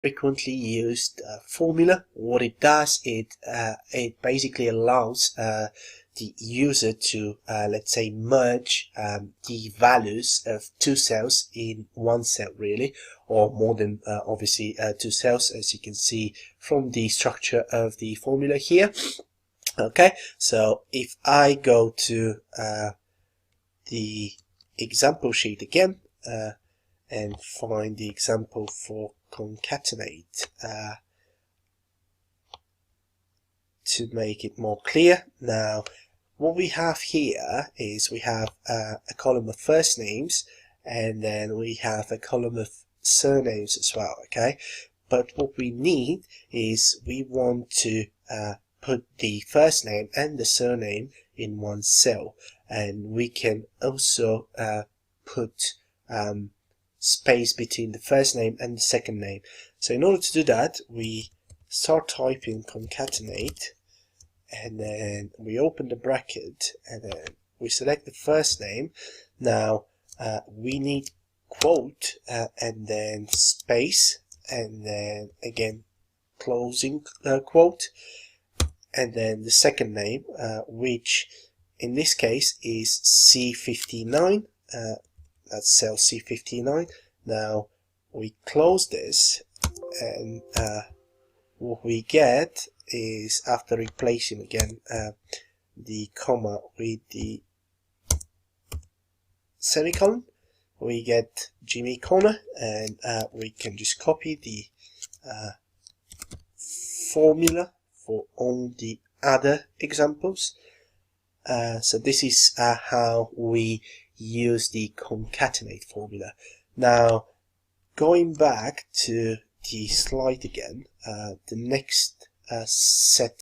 frequently used formula. What it does, it basically allows the user to let's say merge the values of two cells in one cell, really, or more than obviously two cells, as you can see from the structure of the formula here. Okay, so if I go to the example sheet again and find the example for concatenate to make it more clear. Now what we have here is we have a column of first names, and then we have a column of surnames as well. Okay, but what we need is we want to put the first name and the surname in one cell, and we can also put space between the first name and the second name. So in order to do that, we start typing concatenate, and then we open the bracket, and then we select the first name. Now we need quote and then space, and then again closing quote, and then the second name, which in this case is C59. That's cell C59. Now we close this, and what we get is, after replacing again the comma with the semicolon, we get Jimmy Connor, and we can just copy the formula for all the other examples. So this is how we use the concatenate formula. Now going back to the slide again, the next set